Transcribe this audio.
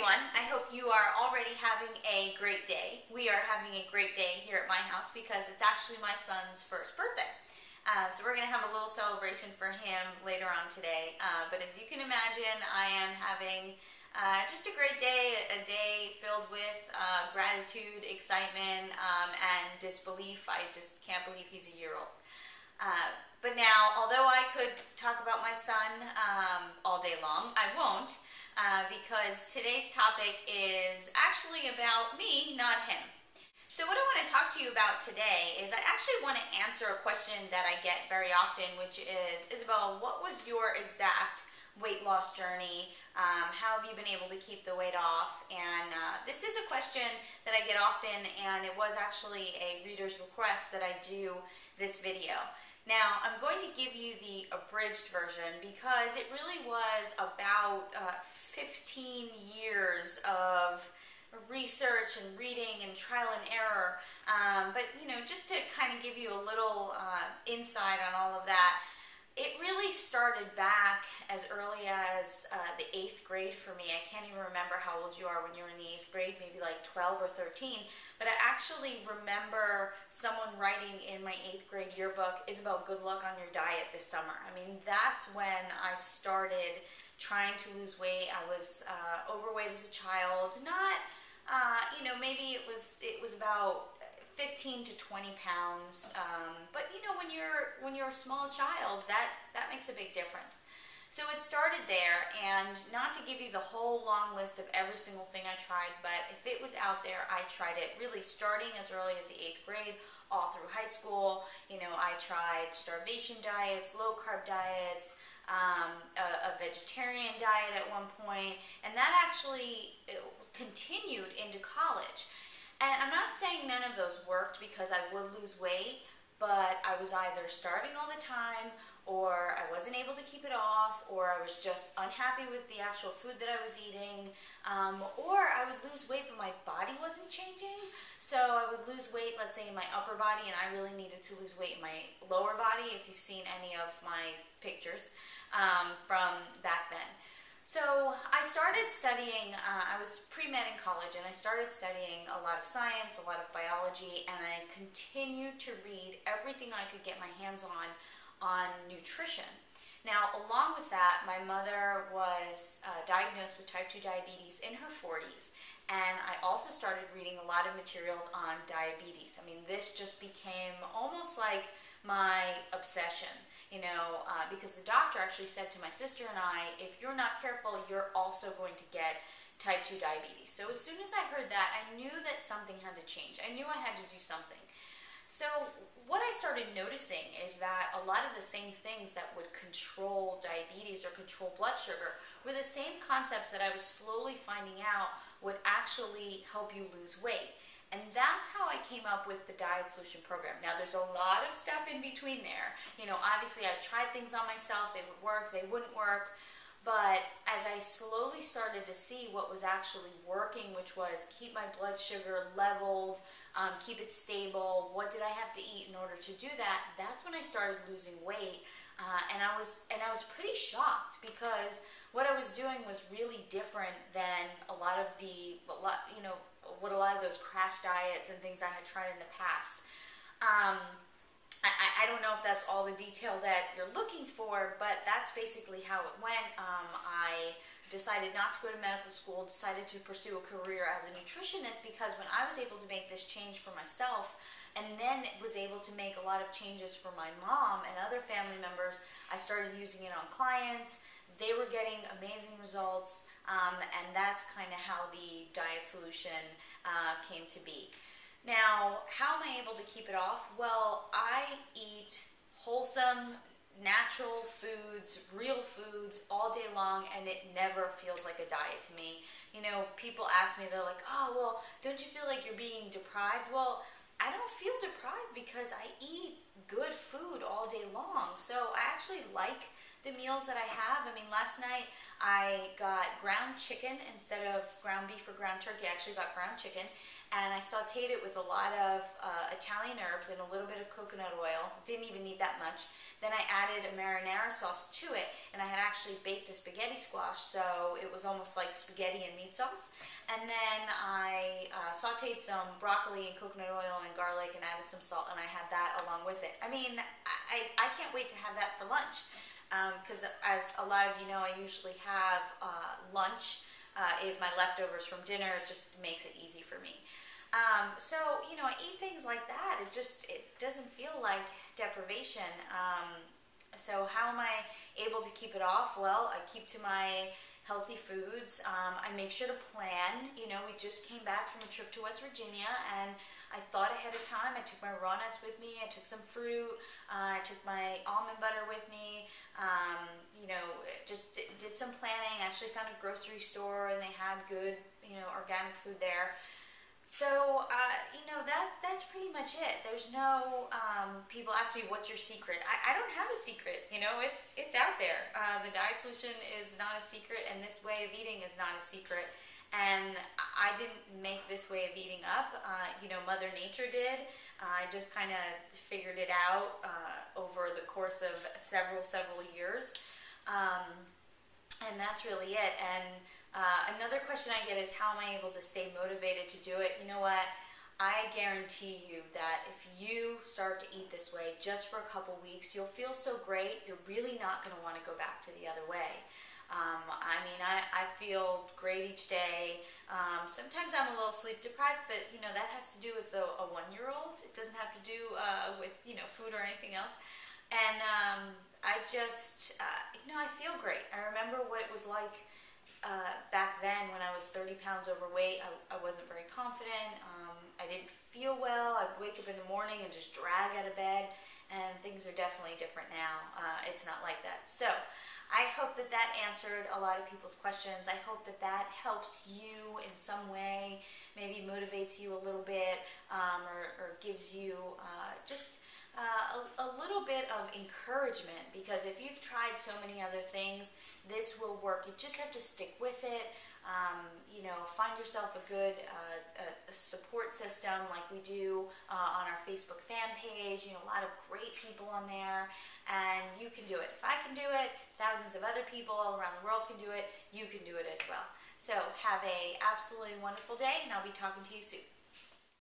everyone. I hope you are already having a great day. We are having a great day here at my house because it's actually my son's first birthday. So we're going to have a little celebration for him later on today. But as you can imagine, I am having just a great day, a day filled with gratitude, excitement, and disbelief. I just can't believe he's a year old. But now, although I could talk about my son all day long, I won't. Because today's topic is actually about me, not him. So what I want to talk to you about today is I actually want to answer a question that I get very often, which is, Isabel, what was your exact weight loss journey? How have you been able to keep the weight off? And this is a question that I get often, and it was actually a reader's request that I do this video. Now, I'm going to give you the abridged version because it really was about 15 years of research and reading and trial and error. But, you know, just to kind of give you a little insight on all of that, it really started back as early as the 8th grade for me. I can't even remember how old you are when you're in the 8th grade, maybe like 12 or 13. But I actually remember someone writing in my 8th grade yearbook, Isabel, good luck on your diet this summer. I mean, that's when I started trying to lose weight. I was overweight as a child, not, you know, maybe it was about 15 to 20 pounds, but you know, when you're a small child, that makes a big difference. So it started there, and not to give you the whole long list of every single thing I tried, but if it was out there, I tried it, really starting as early as the 8th grade, all through high school. You know, I tried starvation diets, low carb diets, a vegetarian diet at one point, and that actually continued into college. And I'm not saying none of those worked, because I would lose weight, but I was either starving all the time, or I wasn't able to keep it off, or I was just unhappy with the actual food that I was eating, or I would lose weight but my body wasn't changing. So I would lose weight, let's say, in my upper body, and I really needed to lose weight in my lower body, if you've seen any of my pictures from back then. So I started studying, I was pre-med in college, and I started studying a lot of science, a lot of biology, and I continued to read everything I could get my hands on nutrition. Now, along with that, my mother was diagnosed with type 2 diabetes in her 40s, and I also started reading a lot of materials on diabetes. I mean, this just became almost like my obsession, you know, because the doctor actually said to my sister and I, if you're not careful, you're also going to get type 2 diabetes. So as soon as I heard that, I knew that something had to change. I knew I had to do something. So what I started noticing is that a lot of the same things that would control diabetes or control blood sugar were the same concepts that I was slowly finding out would actually help you lose weight. And that's how I came up with the Diet Solution program. Now, there's a lot of stuff in between there. You know, obviously I tried things on myself. They would work, they wouldn't work. But as I slowly started to see what was actually working, which was keep my blood sugar leveled, keep it stable, what did I have to eat in order to do that, that's when I started losing weight. And I was pretty shocked, because what I was doing was really different than what a lot of those crash diets and things I had tried in the past. I don't know if that's all the detail that you're looking for, but that's basically how it went. I decided not to go to medical school, decided to pursue a career as a nutritionist, because when I was able to make this change for myself, and then was able to make a lot of changes for my mom and other family members, I started using it on clients. They were getting amazing results, and that's kind of how the Diet Solution came to be. Now, how am I able to keep it off? Well, I eat wholesome, natural foods, real foods all day long, and it never feels like a diet to me. You know, people ask me, they're like, oh, well, don't you feel like you're being deprived? Well, I don't feel deprived because I eat good food all day long. So I actually like the meals that I have. I mean, last night I got ground chicken instead of ground beef or ground turkey. I actually got ground chicken, and I sauteed it with a lot of Italian herbs and a little bit of coconut oil. Didn't even need that much. Then I added a marinara sauce to it, and I had actually baked a spaghetti squash, so it was almost like spaghetti and meat sauce. And then I sauteed some broccoli and coconut oil and garlic and added some salt, and I had that along with it. I mean, I can't wait to have that for lunch, because as a lot of you know, I usually have lunch is my leftovers from dinner. It just makes it easy for me. So, you know, I eat things like that. It doesn't feel like deprivation. So how am I able to keep it off? Well, I keep to my healthy foods. I make sure to plan. You know, we just came back from a trip to West Virginia, and I thought ahead of time. I took my raw nuts with me. I took some fruit. I took my almond butter with me. You know, just did some planning. Actually found a grocery store, and they had good, you know, organic food there. So, you know, that's pretty much it. There's no, people ask me, what's your secret? I don't have a secret, you know, it's out there. The diet solution is not a secret, and this way of eating is not a secret. And I didn't make this way of eating up. You know, Mother Nature did. I just kind of figured it out over the course of several years. And that's really it. And another question I get is, how am I able to stay motivated to do it? You know what? I guarantee you that if you start to eat this way just for a couple weeks, you'll feel so great, you're really not going to want to go back to the other way. I mean, I feel great each day. Sometimes I'm a little sleep deprived, but, you know, that has to do with a 1-year-old. It doesn't have to do with, you know, food or anything else. And I just, you know, I feel great. I remember what it was like back then when I was 30 pounds overweight. I wasn't very confident. I didn't feel well. I'd wake up in the morning and just drag out of bed, and things are definitely different now. It's not like that. So I hope that that answered a lot of people's questions. I hope that that helps you in some way, maybe motivates you a little bit, or gives you just a little bit of encouragement, because if you've tried so many other things, this will work. You just have to stick with it. You know, find yourself a good a support system like we do on our Facebook fan page. You know, a lot of great people on there, and you can do it. If I can do it, thousands of other people all around the world can do it. You can do it as well. So have a absolutely wonderful day, and I'll be talking to you soon.